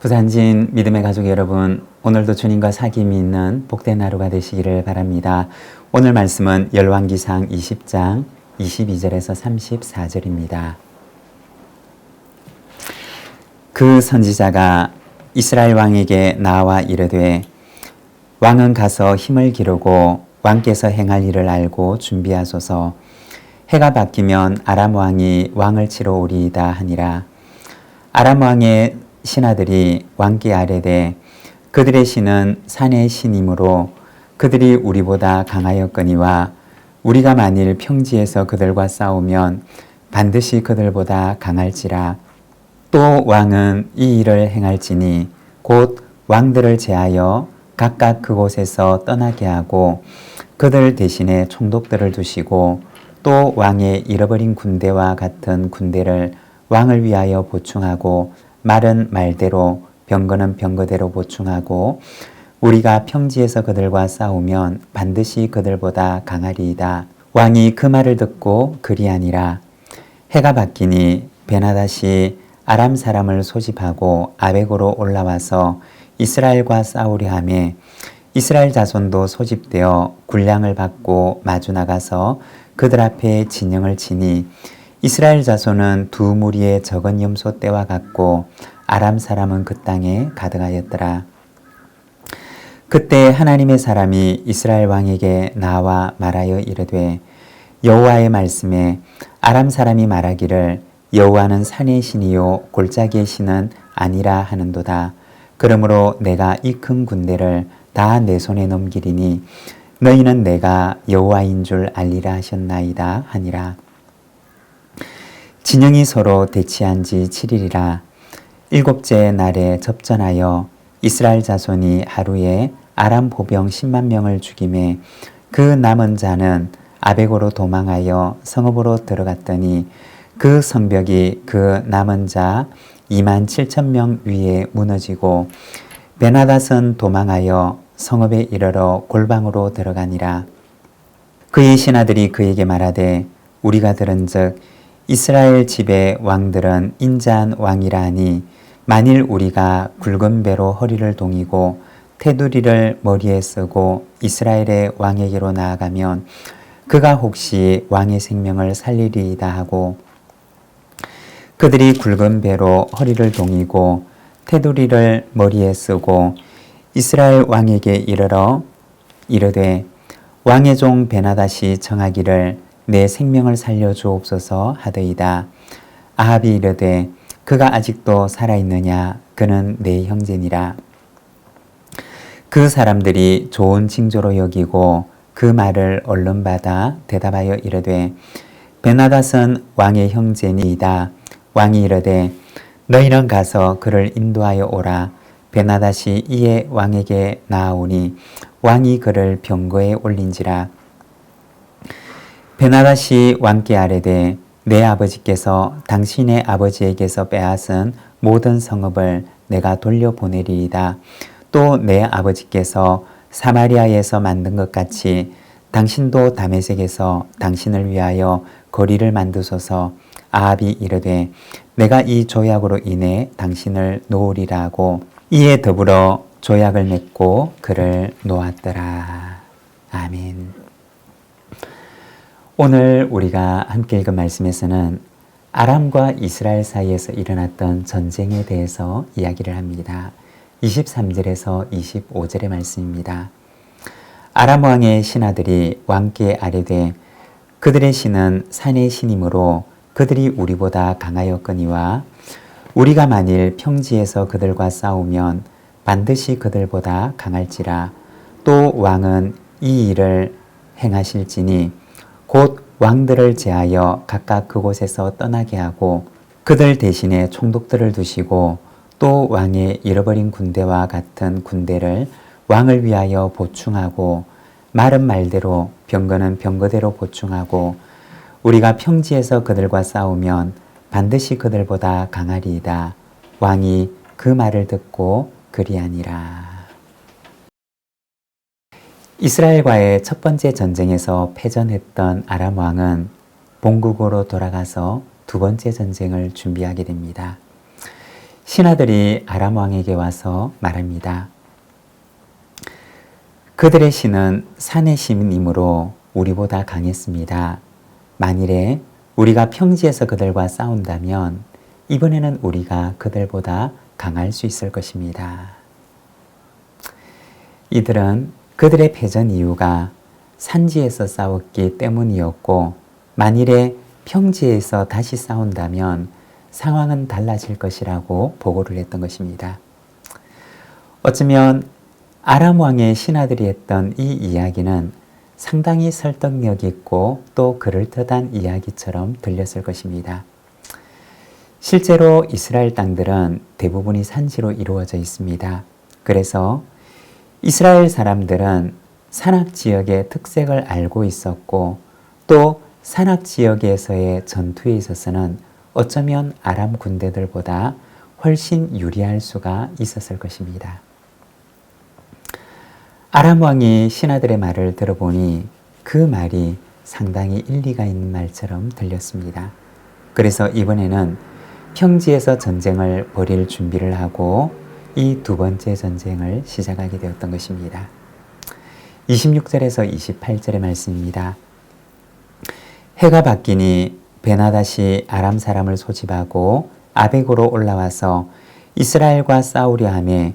부산진 믿음의 가족 여러분, 오늘도 주님과 사귐이 있는 복된 하루가 되시기를 바랍니다. 오늘 말씀은 열왕기상 20장 22절에서 34절입니다. 그 선지자가 이스라엘 왕에게 나와 이르되 왕은 가서 힘을 기르고 왕께서 행할 일을 알고 준비하소서. 해가 바뀌면 아람 왕이 왕을 치러 오리이다 하니라. 아람 왕의 신하들이 왕께 아뢰되 그들의 신은 산의 신이므로 그들이 우리보다 강하였거니와 우리가 만일 평지에서 그들과 싸우면 반드시 그들보다 강할지라. 또 왕은 이 일을 행할지니 곧 왕들을 제하여 각각 그곳에서 떠나게 하고 그들 대신에 총독들을 두시고 또 왕의 잃어버린 군대와 같은 군대를 왕을 위하여 보충하고 말은 말대로 병거는 병거대로 보충하고 우리가 평지에서 그들과 싸우면 반드시 그들보다 강하리이다. 왕이 그 말을 듣고 그리하니라. 해가 바뀌니 베나닷이 아람 사람을 소집하고 아벡으로 올라와서 이스라엘과 싸우려 하매 이스라엘 자손도 소집되어 군량을 받고 마주 나가서 그들 앞에 진영을 치니 이스라엘 자손은 두 무리의 적은 염소 떼와 같고 아람 사람은 그 땅에 가득하였더라. 그때 하나님의 사람이 이스라엘 왕에게 나와 말하여 이르되 여호와의 말씀에 아람 사람이 말하기를 여호와는 산의 신이요 골짜기의 신은 아니라 하는도다. 그러므로 내가 이 큰 군대를 다 내 손에 넘기리니 너희는 내가 여호와인 줄 알리라 하셨나이다 하니라. 진영이 서로 대치한 지 7일이라. 일곱째 날에 접전하여 이스라엘 자손이 하루에 아람 보병 10만 명을 죽이매 그 남은 자는 아벡으로 도망하여 성읍으로 들어갔더니 그 성벽이 그 남은 자 2만 7천 명 위에 무너지고 베나닷은 도망하여 성읍에 이르러 골방으로 들어가니라. 그의 신하들이 그에게 말하되 우리가 들은즉 이스라엘 집의 왕들은 인자한 왕이라 하니 만일 우리가 굵은 배로 허리를 동이고 테두리를 머리에 쓰고 이스라엘의 왕에게로 나아가면 그가 혹시 왕의 생명을 살리리이다 하고 그들이 굵은 배로 허리를 동이고 테두리를 머리에 쓰고 이스라엘 왕에게 이르러 이르되 왕의 종 베나닷이 청하기를 내 생명을 살려 주옵소서 하더이다. 아합이 이르되 그가 아직도 살아있느냐? 그는 내 형제니라. 그 사람들이 좋은 징조로 여기고 그 말을 얼른 받아 대답하여 이르되 베나닷은 왕의 형제니이다. 왕이 이르되 너희는 가서 그를 인도하여 오라. 베나닷이 이에 왕에게 나아오니 왕이 그를 병거에 올린지라. 베나닷이 왕께 아뢰되 내 아버지께서 당신의 아버지에게서 빼앗은 모든 성읍을 내가 돌려보내리이다. 또 내 아버지께서 사마리아에서 만든 것 같이 당신도 다메섹에서 당신을 위하여 거리를 만드소서. 아합이 이르되 내가 이 조약으로 인해 당신을 놓으리라 하고 이에 더불어 조약을 맺고 그를 놓았더라. 아멘. 오늘 우리가 함께 읽은 말씀에서는 아람과 이스라엘 사이에서 일어났던 전쟁에 대해서 이야기를 합니다. 23절에서 25절의 말씀입니다. 아람 왕의 신하들이 왕께 아뢰되 그들의 신은 산의 신이므로 그들이 우리보다 강하였거니와 우리가 만일 평지에서 그들과 싸우면 반드시 그들보다 강할지라. 또 왕은 이 일을 행하실지니 곧 왕들을 제하여 각각 그곳에서 떠나게 하고 그들 대신에 총독들을 두시고 또 왕의 잃어버린 군대와 같은 군대를 왕을 위하여 보충하고 말은 말대로 병거는 병거대로 보충하고 우리가 평지에서 그들과 싸우면 반드시 그들보다 강하리이다. 왕이 그 말을 듣고 그리하니라. 이스라엘과의 첫 번째 전쟁에서 패전했던 아람 왕은 본국으로 돌아가서 두 번째 전쟁을 준비하게 됩니다. 신하들이 아람 왕에게 와서 말합니다. 그들의 신은 산의 신이므로 우리보다 강했습니다. 만일에 우리가 평지에서 그들과 싸운다면 이번에는 우리가 그들보다 강할 수 있을 것입니다. 이들은 그들의 패전 이유가 산지에서 싸웠기 때문이었고 만일에 평지에서 다시 싸운다면 상황은 달라질 것이라고 보고를 했던 것입니다. 어쩌면 아람 왕의 신하들이 했던 이 이야기는 상당히 설득력 있고 또 그럴듯한 이야기처럼 들렸을 것입니다. 실제로 이스라엘 땅들은 대부분이 산지로 이루어져 있습니다. 그래서 이스라엘 사람들은 산악 지역의 특색을 알고 있었고 또 산악 지역에서의 전투에 있어서는 어쩌면 아람 군대들보다 훨씬 유리할 수가 있었을 것입니다. 아람 왕이 신하들의 말을 들어보니 그 말이 상당히 일리가 있는 말처럼 들렸습니다. 그래서 이번에는 평지에서 전쟁을 벌일 준비를 하고 이 두 번째 전쟁을 시작하게 되었던 것입니다. 26절에서 28절의 말씀입니다. 해가 바뀌니 베나닷이 아람 사람을 소집하고 아벡으로 올라와서 이스라엘과 싸우려 하매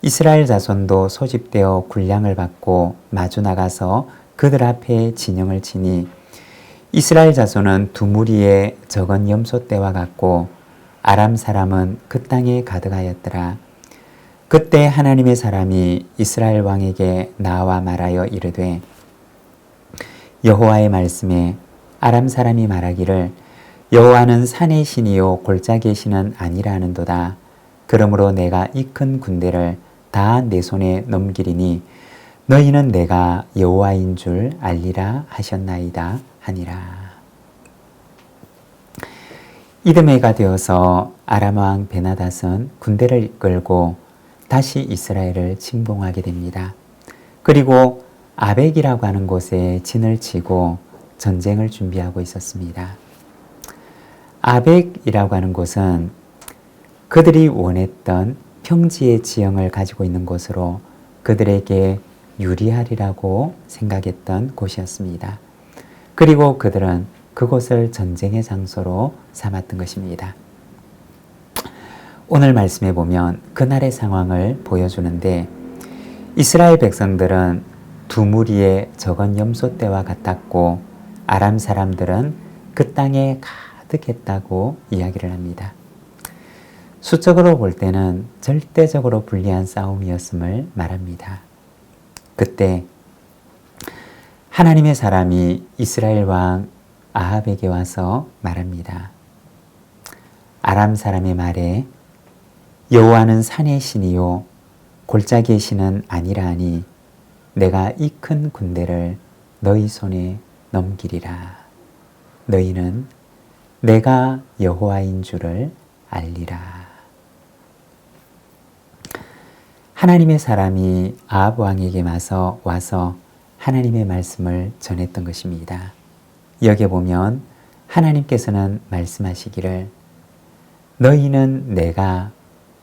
이스라엘 자손도 소집되어 군량을 받고 마주 나가서 그들 앞에 진영을 치니 이스라엘 자손은 두 무리의 적은 염소떼와 같고 아람 사람은 그 땅에 가득하였더라. 그때 하나님의 사람이 이스라엘 왕에게 나와 말하여 이르되 여호와의 말씀에 아람 사람이 말하기를 여호와는 산의 신이요 골짜기의 신은 아니라 하는도다. 그러므로 내가 이 큰 군대를 다 내 손에 넘기리니 너희는 내가 여호와인 줄 알리라 하셨나이다 하니라. 이듬해가 되어서 아람 왕 베나닷은 군대를 이끌고 다시 이스라엘을 침공하게 됩니다. 그리고 아벡이라고 하는 곳에 진을 치고 전쟁을 준비하고 있었습니다. 아벡이라고 하는 곳은 그들이 원했던 평지의 지형을 가지고 있는 곳으로 그들에게 유리하리라고 생각했던 곳이었습니다. 그리고 그들은 그곳을 전쟁의 장소로 삼았던 것입니다. 오늘 말씀에 보면 그날의 상황을 보여주는데 이스라엘 백성들은 두 무리의 적은 염소떼와 같았고 아람 사람들은 그 땅에 가득했다고 이야기를 합니다. 수적으로 볼 때는 절대적으로 불리한 싸움이었음을 말합니다. 그때 하나님의 사람이 이스라엘 왕 아합에게 와서 말합니다. 아람 사람의 말에 여호와는 산의 신이요 골짜기의 신은 아니라 하니 내가 이 큰 군대를 너희 손에 넘기리라. 너희는 내가 여호와인 줄을 알리라. 하나님의 사람이 아합 왕에게 와서 하나님의 말씀을 전했던 것입니다. 여기에 보면 하나님께서는 말씀하시기를 너희는 내가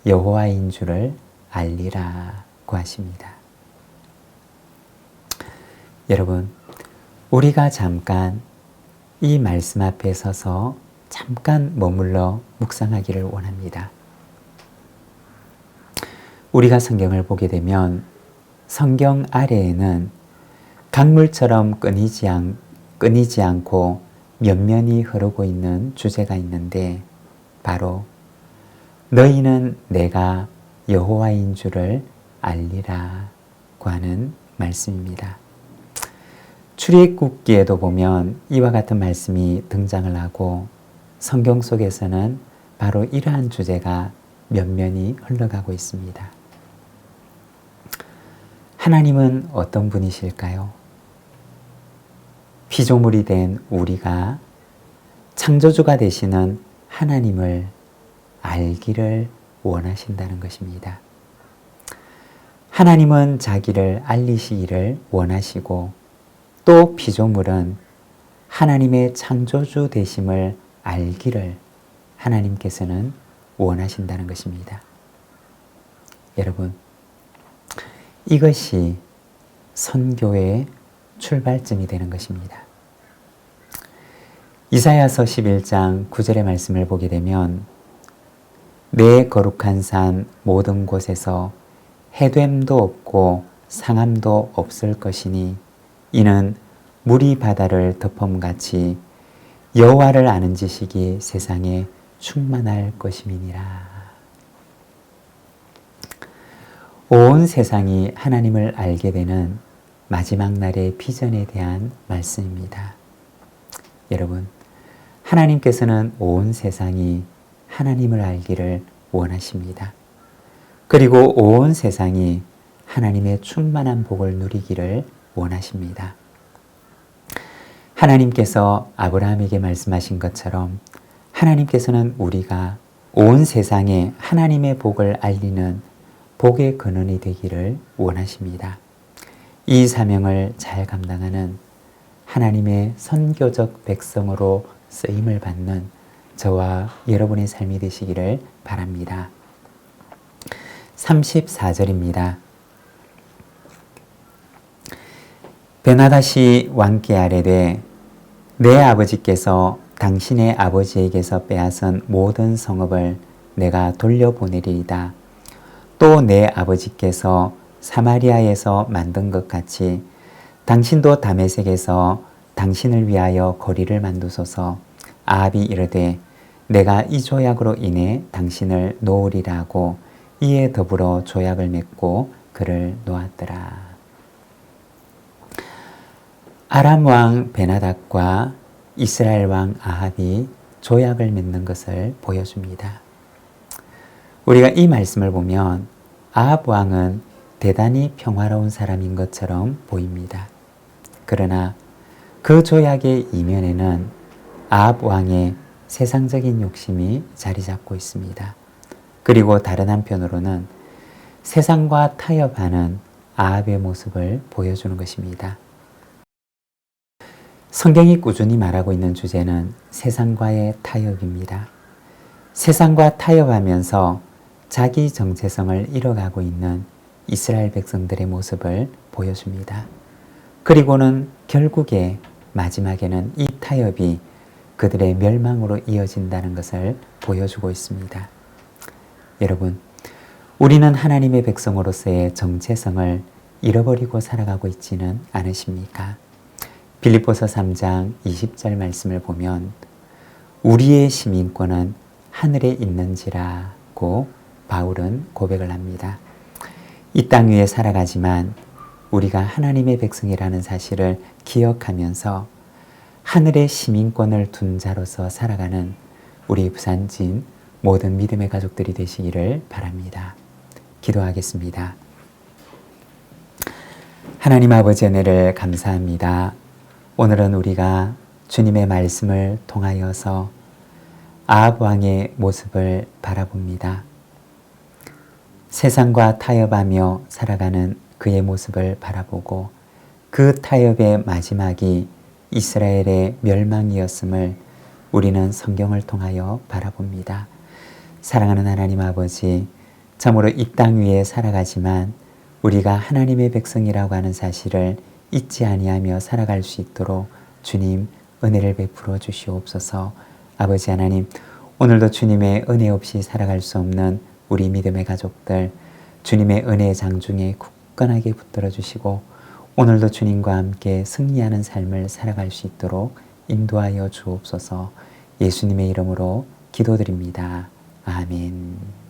여호와인 줄을 알리라고 하십니다. 여러분, 우리가 잠깐 이 말씀 앞에 서서 잠깐 머물러 묵상하기를 원합니다. 우리가 성경을 보게 되면 성경 아래에는 강물처럼 끊이지 않고 면면이 흐르고 있는 주제가 있는데 바로 너희는 내가 여호와인 줄을 알리라고 하는 말씀입니다. 출애굽기에도 보면 이와 같은 말씀이 등장을 하고 성경 속에서는 바로 이러한 주제가 면면이 흘러가고 있습니다. 하나님은 어떤 분이실까요? 피조물이 된 우리가 창조주가 되시는 하나님을 알기를 원하신다는 것입니다. 하나님은 자기를 알리시기를 원하시고 또 피조물은 하나님의 창조주 되심을 알기를 하나님께서는 원하신다는 것입니다. 여러분, 이것이 선교의 출발점이 되는 것입니다. 이사야서 11장 9절의 말씀을 보게 되면 내 거룩한 산 모든 곳에서 해됨도 없고 상함도 없을 것이니 이는 물이 바다를 덮음같이 여호와를 아는 지식이 세상에 충만할 것임이니라. 온 세상이 하나님을 알게 되는 마지막 날의 비전에 대한 말씀입니다. 여러분, 하나님께서는 온 세상이 하나님을 알기를 원하십니다. 그리고 온 세상이 하나님의 충만한 복을 누리기를 원하십니다. 하나님께서 아브라함에게 말씀하신 것처럼 하나님께서는 우리가 온 세상에 하나님의 복을 알리는 복의 근원이 되기를 원하십니다. 이 사명을 잘 감당하는 하나님의 선교적 백성으로 쓰임을 받는 저와 여러분의 삶이 되시기를 바랍니다. 34절입니다. 베나다시 왕께 아뢰되 내 아버지께서 당신의 아버지에게서 빼앗은 모든 성읍을 내가 돌려보내리이다. 또 내 아버지께서 사마리아에서 만든 것 같이 당신도 다메섹에서 당신을 위하여 거리를 만두소서. 아합이 이르되 내가 이 조약으로 인해 당신을 놓으리라고 이에 더불어 조약을 맺고 그를 놓았더라. 아람 왕 베나닥과 이스라엘 왕 아합이 조약을 맺는 것을 보여줍니다. 우리가 이 말씀을 보면 아합 왕은 대단히 평화로운 사람인 것처럼 보입니다. 그러나 그 조약의 이면에는 아합 왕의 세상적인 욕심이 자리 잡고 있습니다. 그리고 다른 한편으로는 세상과 타협하는 아합의 모습을 보여주는 것입니다. 성경이 꾸준히 말하고 있는 주제는 세상과의 타협입니다. 세상과 타협하면서 자기 정체성을 잃어가고 있는 이스라엘 백성들의 모습을 보여줍니다. 그리고는 결국에 마지막에는 이 타협이 그들의 멸망으로 이어진다는 것을 보여주고 있습니다. 여러분, 우리는 하나님의 백성으로서의 정체성을 잃어버리고 살아가고 있지는 않으십니까? 빌립보서 3장 20절 말씀을 보면 우리의 시민권은 하늘에 있는지라고 바울은 고백을 합니다. 이 땅 위에 살아가지만 우리가 하나님의 백성이라는 사실을 기억하면서 하늘의 시민권을 둔 자로서 살아가는 우리 부산진 모든 믿음의 가족들이 되시기를 바랍니다. 기도하겠습니다. 하나님 아버지 은혜를 감사합니다. 오늘은 우리가 주님의 말씀을 통하여서 아합 왕의 모습을 바라봅니다. 세상과 타협하며 살아가는 그의 모습을 바라보고 그 타협의 마지막이 이스라엘의 멸망이었음을 우리는 성경을 통하여 바라봅니다. 사랑하는 하나님 아버지, 참으로 이 땅 위에 살아가지만 우리가 하나님의 백성이라고 하는 사실을 잊지 아니하며 살아갈 수 있도록 주님 은혜를 베풀어 주시옵소서. 아버지 하나님, 오늘도 주님의 은혜 없이 살아갈 수 없는 우리 믿음의 가족들, 주님의 은혜의 장중에 굳건하게 붙들어 주시고 오늘도 주님과 함께 승리하는 삶을 살아갈 수 있도록 인도하여 주옵소서. 예수님의 이름으로 기도드립니다. 아멘.